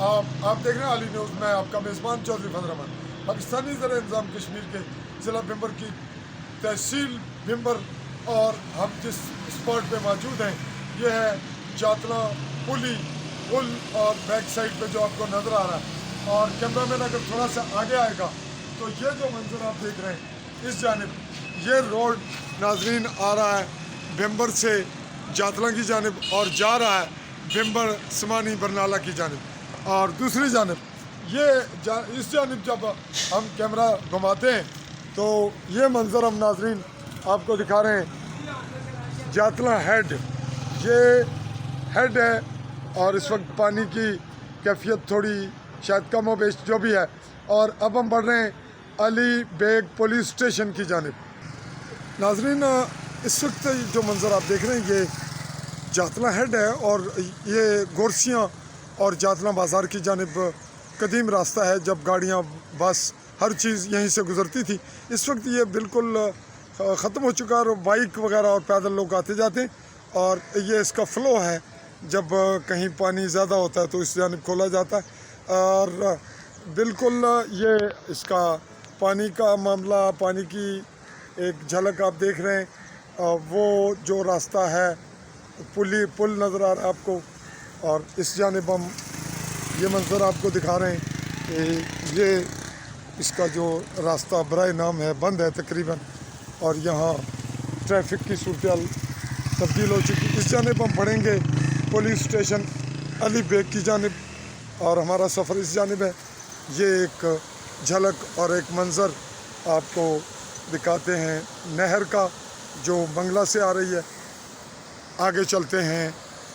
आप देख रहे हैं आली न्यूज़ में आपका मेज़बान चौधरी फजल रहमान। पाकिस्तानी ज़र इंतज़ाम कश्मीर के ज़िला भिंबर की तहसील भिंबर और हम जिस स्पॉट पे मौजूद हैं ये है जातला पुल और बैक साइड पे जो आपको नज़र आ रहा है। और कैमरा मैन अगर थोड़ा सा आगे आएगा तो ये जो मंजर आप देख रहे हैं इस जानिब ये रोड नाजरीन आ रहा है भिंबर से जातला की जानिब और जा रहा है भिंबर समानी बरनाला की जानिब। और दूसरी जानिब इस जानिब जब हम कैमरा घुमाते हैं तो ये मंज़र हम नाजरीन आपको दिखा रहे हैं जातला हेड। ये हेड है और इस वक्त पानी की कैफियत थोड़ी शायद कम हो बेश जो भी है। और अब हम बढ़ रहे हैं अली बेग पुलिस स्टेशन की जानिब। नाजरीन इस वक्त जो मंज़र आप देख रहे हैं ये जातला हेड है और ये गोरसियाँ और जातला बाज़ार की जानिब कदीम रास्ता है जब गाड़ियाँ बस हर चीज़ यहीं से गुज़रती थी। इस वक्त ये बिल्कुल ख़त्म हो चुका है और बाइक वगैरह और पैदल लोग आते जाते हैं। और ये इसका फ़्लो है जब कहीं पानी ज़्यादा होता है तो इस जानिब खोला जाता है। और बिल्कुल ये इसका पानी का मामला, पानी की एक झलक आप देख रहे हैं। वो जो रास्ता है पुल नज़र आ रहा है आपको। और इस जानिब हम ये मंज़र आपको दिखा रहे हैं कि ये इसका जो रास्ता बराए नाम है बंद है तकरीबन। और यहाँ ट्रैफिक की सूरत तब्दील हो चुकी। इस जानिब हम बढ़ेंगे पुलिस स्टेशन अली बेग की जानिब और हमारा सफ़र इस जानिब है। ये एक झलक और एक मंज़र आपको दिखाते हैं नहर का जो बंगला से आ रही है। आगे चलते हैं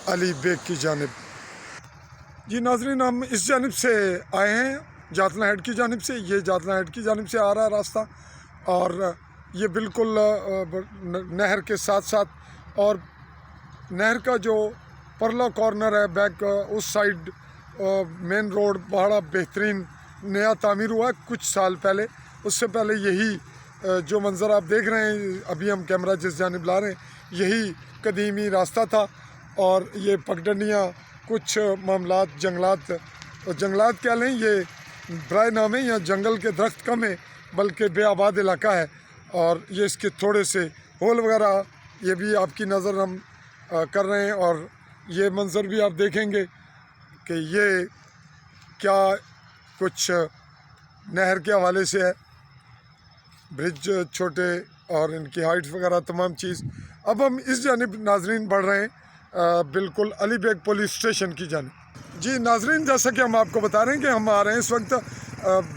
अली बेग की जानिब। जी नाजरीन हम इस जानिब से आए हैं जातला हेड की जानिब से। ये जातला हेड की जानिब से आ रहा है रास्ता और ये बिल्कुल नहर के साथ साथ और नहर का जो परला कॉर्नर है बैक उस साइड मेन रोड बड़ा बेहतरीन नया तामीर हुआ है कुछ साल पहले। उससे पहले यही जो मंज़र आप देख रहे हैं अभी हम कैमरा जिस जानिब ला रहे हैं यही कदीमी रास्ता था। और ये पगडंडियाँ कुछ मामलात जंगलात कह लें ये बराए नाम है। यहाँ जंगल के दरख्त कम है बल्कि बेआबाद इलाका है। और ये इसके थोड़े से होल वगैरह ये भी आपकी नज़र हम कर रहे हैं। और ये मंज़र भी आप देखेंगे कि ये क्या कुछ नहर के हवाले से है, ब्रिज छोटे और इनकी हाइट वगैरह तमाम चीज़। अब हम इस जानिब नाजरीन बढ़ रहे हैं बिल्कुल अली बेग पुलिस स्टेशन की जानिब। जी नाजरीन जैसा कि हम आपको बता रहे हैं कि हम आ रहे हैं इस वक्त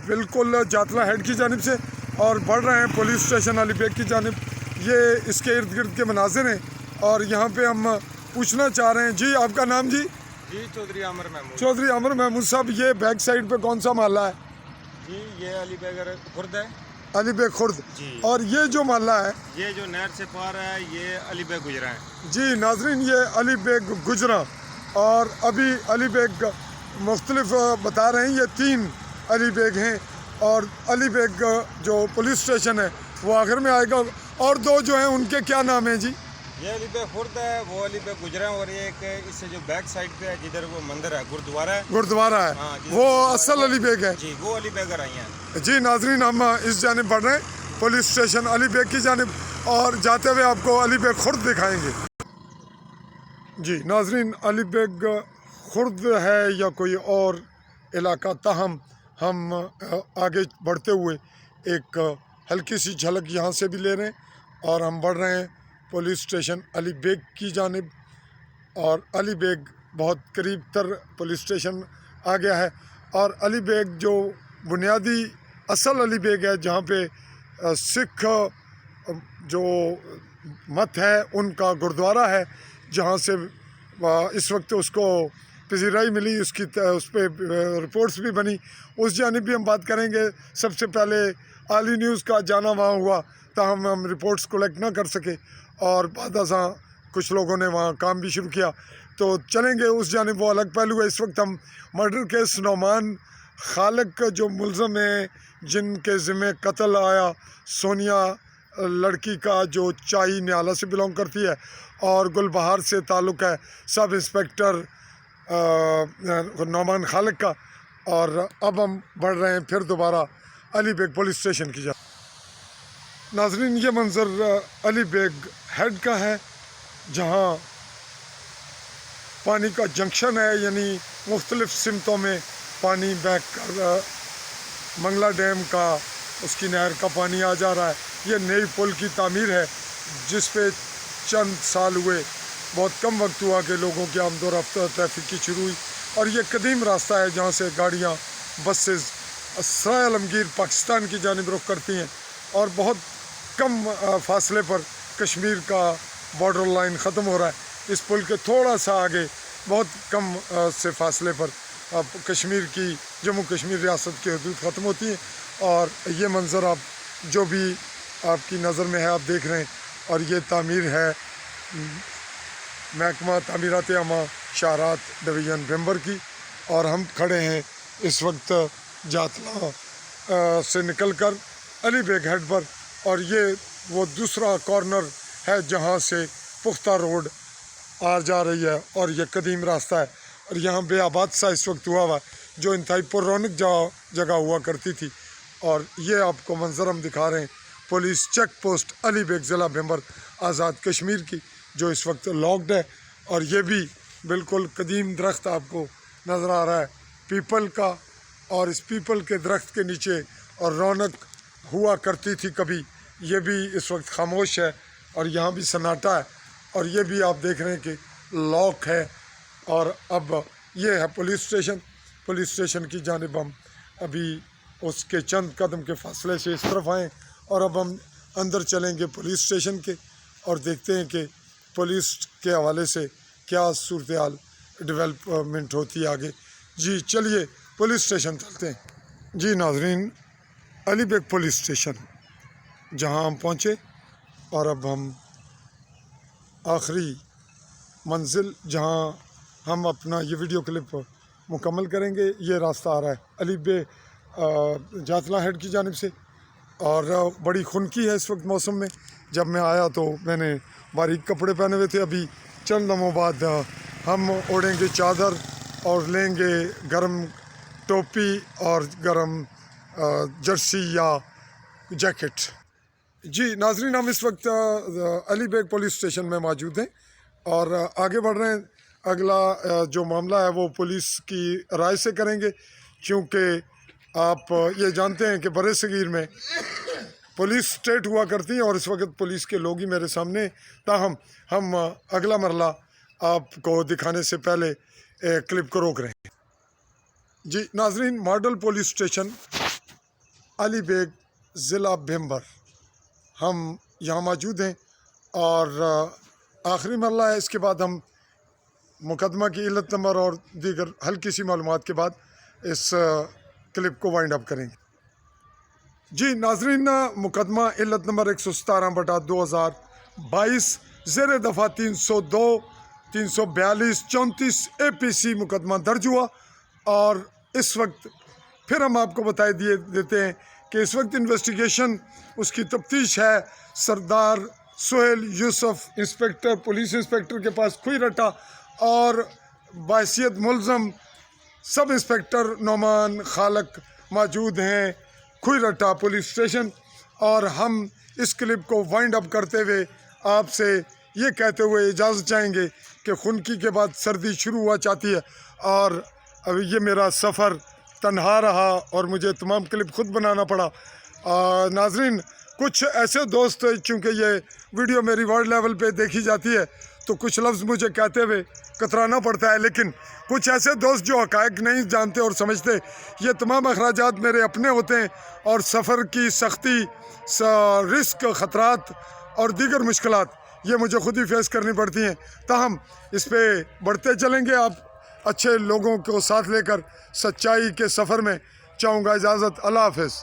बिल्कुल जातला हेड की जानिब से और बढ़ रहे हैं पुलिस स्टेशन अली बेग की जानिब। ये इसके इर्द गिर्द के मनाजिर हैं और यहाँ पे हम पूछना चाह रहे हैं। जी आपका नाम जी? जी चौधरी अमर महमूद। चौधरी अमर महमूद साहब ये बैक साइड पे कौन सा मोहल्ला है? जी ये अली बेग खुर्द है। अली बेग खुर्द। जी। और ये जो मोहल्ला है ये जो नहर से पार है ये अली बेग गुजरा है। जी नाजरीन ये अली बेग गुजरा और अभी अली बेग मुख्तलिफ बता रहे हैं ये 3 अली बेग हैं। और अली बेग जो पुलिस स्टेशन है वो आखिर में आएगा। और 2 जो हैं उनके क्या नाम हैं जी? ये अली बेग खुर्द है वो अली बेग गुजरा है और ये एक इससे जो बैक साइड पे है जिधर वो मंदिर है गुरुद्वारा है। हाँ, वो असल अली बेग है जी वो अली बेग आई हैं। जी नाजरीन हम इस जानिब बढ़ रहे हैं पुलिस स्टेशन अली बेग की जानिब और जाते हुए आपको अली बेग खुर्द दिखाएंगे। जी नाजरीन अली बेग खुर्द है या कोई और इलाका, ताहम हम आगे बढ़ते हुए एक हल्की सी झलक यहाँ से भी ले रहे हैं और हम बढ़ रहे हैं पुलिस स्टेशन अली बेग की जानिब। और अली बेग बहुत करीब तर पुलिस स्टेशन आ गया है। और अली बेग जो बुनियादी असल अली बेग है जहाँ पे सिख जो मत है उनका गुरुद्वारा है जहाँ से इस वक्त उसको पजीराई मिली उसकी उस पर रिपोर्ट्स भी बनी। उस जानिब भी हम बात करेंगे। सबसे पहले आली न्यूज़ का जाना वहाँ हुआ ताहम हम रिपोर्ट्स कलेक्ट ना कर सके और बाद कुछ लोगों ने वहाँ काम भी शुरू किया तो चलेंगे उस जानिब, वो अलग पहलू है। इस वक्त हम मर्डर केस नौमान खालिक जो मुलज़म है जिनके ज़िम्मे कत्ल आया सोनिया लड़की का जो चाई न्याला से बिलोंग करती है और गुलबहार से ताल्लुक़ है, सब इंस्पेक्टर नौमान खालिक का। और अब हम बढ़ रहे हैं फिर दोबारा अली बेग पुलिस स्टेशन की जाए। नाजरीन, ये मंज़र अली बेग हेड का है, जहाँ पानी का जंक्शन है, यानी मुख्तलिफ़ सिमतों में पानी बह कर मंगला डैम का, उसकी नहर का पानी आ जा रहा है। ये नई पुल की तामीर है जिस पे चंद साल हुए, बहुत कम वक्त हुआ कि लोगों की आमदोरफ्त ट्रैफिक की शुरू हुई। और ये कदीम रास्ता है जहाँ से गाड़ियाँ, बसेस सराय आलमगीर पाकिस्तान की जानिब रुख करती हैं, और बहुत कम फासले पर कश्मीर का बॉर्डर लाइन ख़त्म हो रहा है। इस पुल के थोड़ा सा आगे बहुत कम से फासले पर कश्मीर की, जम्मू कश्मीर रियासत की हदूद ख़त्म होती हैं। और ये मंज़र आप जो भी आपकी नज़र में है आप देख रहे हैं। और ये तामीर है महकमा तामीरात आमा शाहरात डिवीज़न भिम्बर की। और हम खड़े हैं इस वक्त जातला से निकल कर अली बेग हेड पर, और ये वो दूसरा कॉर्नर है जहाँ से पुख्ता रोड आ जा रही है, और ये कदीम रास्ता है। और यहाँ बेआबाद सा इस वक्त हुआ हुआ जो इंतहाई पुररौनक जगह हुआ करती थी। और ये आपको मंजर हम दिखा रहे हैं police check post Ali Baig ज़िला भिम्बर आज़ाद कश्मीर की, जो इस वक्त लॉक्ड है। और ये भी बिल्कुल कदीम दरख्त आपको नज़र आ रहा है पीपल का, और इस पीपल के दरख्त के नीचे और रौनक हुआ करती थी कभी, ये भी इस वक्त खामोश है। और यहाँ भी सन्नाटा है। और ये भी आप देख रहे हैं कि लॉक है। और अब ये है पुलिस स्टेशन। पुलिस स्टेशन की जानिब हम अभी उसके चंद कदम के फासले से इस तरफ आएँ, और अब हम अंदर चलेंगे पुलिस स्टेशन के, और देखते हैं कि पुलिस के हवाले से क्या सूरत हाल डेवलपमेंट होती है आगे। जी चलिए पुलिस स्टेशन चलते हैं। जी नाजरीन, अली बेग पुलिस स्टेशन जहां हम पहुंचे, और अब हम आखिरी मंजिल जहां हम अपना ये वीडियो क्लिप मुकम्मल करेंगे, ये रास्ता आ रहा है अली बेग जातला हेड की जानिब से। और बड़ी खुनकी है इस वक्त मौसम में। जब मैं आया तो मैंने बारीक कपड़े पहने हुए थे। अभी चंद लम्हों बाद हम ओढ़ेंगे चादर और लेंगे गर्म टोपी और गर्म जर्सी या जैकेट। जी नाजरीन, हम इस वक्त अली बेग पुलिस स्टेशन में मौजूद हैं और आगे बढ़ रहे हैं। अगला जो मामला है वो पुलिस की राय से करेंगे, क्योंकि आप ये जानते हैं कि बड़े सगीर में पुलिस स्टेट हुआ करती है और इस वक्त पुलिस के लोग ही मेरे सामने। ताहम हम अगला मरला आपको दिखाने से पहले क्लिप को रोक रहे हैं। जी नाजरीन, model police station Ali Baig ज़िला भिम्बर, हम यहाँ मौजूद हैं और आखिरी मरला है। इसके बाद हम मुकदमा की इल्लत नंबर और दीगर हल्की सी मालूमात के बाद इस क्लिप को वाइंड अप करेंगे। जी नाजरीन, मुकदमा इल्लत नंबर 117/2022 ज़ेर दफ़ा 302, 342, 34 APC मुकदमा दर्ज हुआ। और इस वक्त फिर हम आपको बता देते हैं कि इस वक्त इन्वेस्टिगेशन उसकी तफ्तीश है Sardar Sohail Yousuf inspector, police inspector के पास खुई रटा, और बाहैसियत मुलज़म सब इंस्पेक्टर नौमान खालिक मौजूद हैं खुई रटा पुलिस स्टेशन। और हम इस क्लिप को वाइंड अप करते हुए आपसे ये कहते हुए इजाज़त चाहेंगे कि खुनकी के बाद सर्दी शुरू हुआ चाहती है, और अब ये मेरा सफ़र तन्हा रहा और मुझे तमाम क्लिप खुद बनाना पड़ा। नाजरीन, कुछ ऐसे दोस्त, चूँकि ये वीडियो मेरी वर्ल्ड लेवल पे देखी जाती है तो कुछ लफ्ज़ मुझे कहते हुए कतराना पड़ता है, लेकिन कुछ ऐसे दोस्त जो हक़ाइक़ नहीं जानते और समझते, ये तमाम अखराजात मेरे अपने होते हैं और सफ़र की सख्ती, रिस्क, ख़तरात और दीगर मुश्किलात ये मुझे खुद ही फेस करनी पड़ती हैं। ताहम इस पर बढ़ते चलेंगे आप अच्छे लोगों को साथ लेकर सच्चाई के सफ़र में। चाहूँगा इजाज़त, अल्लाह हाफ़िज़।